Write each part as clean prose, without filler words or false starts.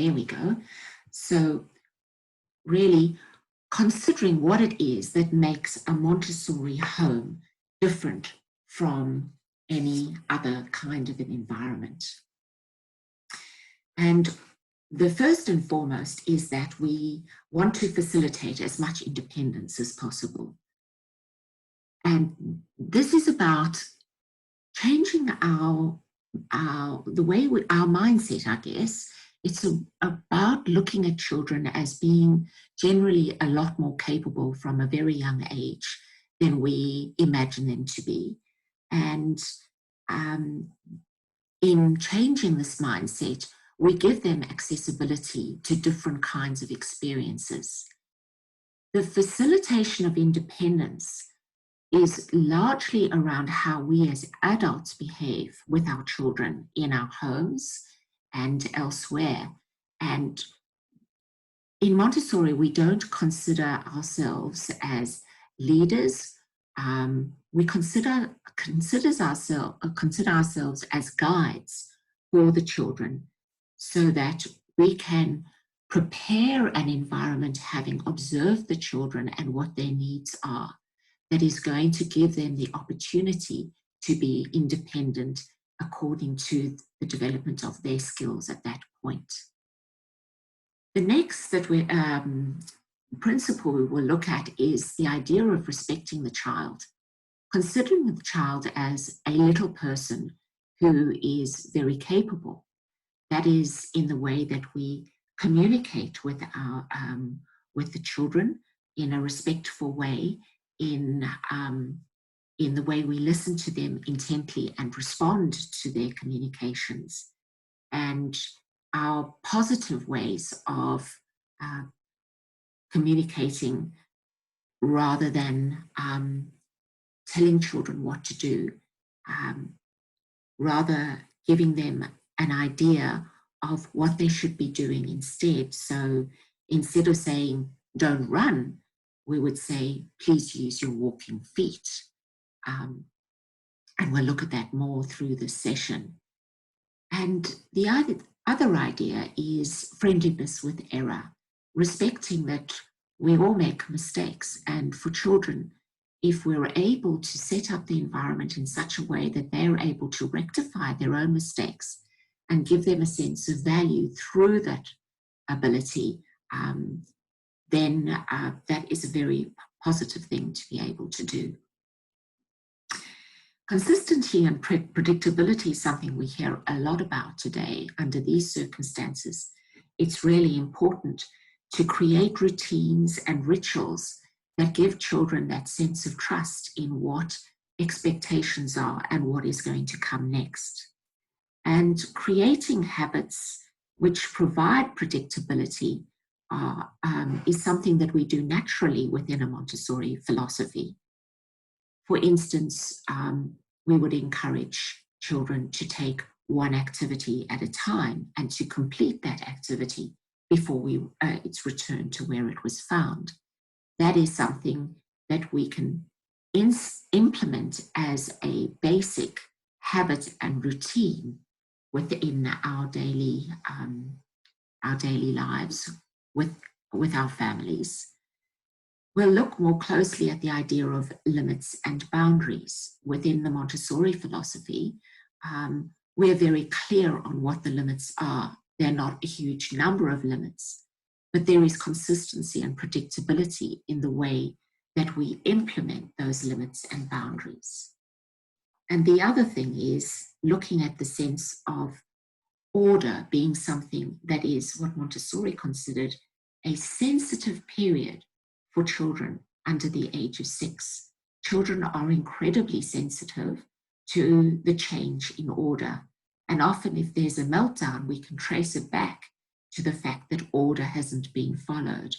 There we go. So really considering what it is that makes a Montessori home different from any other kind of an environment. And the first and foremost is that we want to facilitate as much independence as possible. And this is about changing our mindset, I guess. It's about looking at children as being generally a lot more capable from a very young age than we imagine them to be. And in changing this mindset, we give them accessibility to different kinds of experiences. The facilitation of independence is largely around how we as adults behave with our children in our homes and elsewhere. And in Montessori, we don't consider ourselves as leaders. We consider ourselves as guides for the children so that we can prepare an environment, having observed the children and what their needs are, that is going to give them the opportunity to be independent according to the development of their skills at that point. The next principle we will look at is the idea of respecting the child, considering the child as a little person who is very capable. That is in the way that we communicate with the children in a respectful way, in the way we listen to them intently and respond to their communications, and our positive ways of communicating rather than telling children what to do, rather giving them an idea of what they should be doing instead. So instead of saying, don't run, we would say, please use your walking feet. And we'll look at that more through this session. And the other idea is friendliness with error, respecting that we all make mistakes. And for children, if we're able to set up the environment in such a way that they're able to rectify their own mistakes and give them a sense of value through that ability, then that is a very positive thing to be able to do. Consistency and predictability is something we hear a lot about today. Under these circumstances, it's really important to create routines and rituals that give children that sense of trust in what expectations are and what is going to come next. And creating habits which provide predictability is something that we do naturally within a Montessori philosophy. For instance, we would encourage children to take one activity at a time and to complete that activity before it's returned to where it was found. That is something that we can implement as a basic habit and routine within our daily lives with our families. We'll look more closely at the idea of limits and boundaries. Within the Montessori philosophy, we're very clear on what the limits are. They're not a huge number of limits, but there is consistency and predictability in the way that we implement those limits and boundaries. And the other thing is looking at the sense of order being something that is what Montessori considered a sensitive period for children under the age of 6. Children are incredibly sensitive to the change in order. And often if there's a meltdown, we can trace it back to the fact that order hasn't been followed.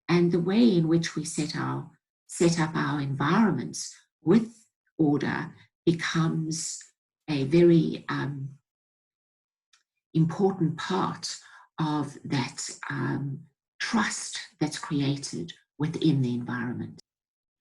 And the way in which we set up our environments with order becomes a very important part of that trust that's created within the environment.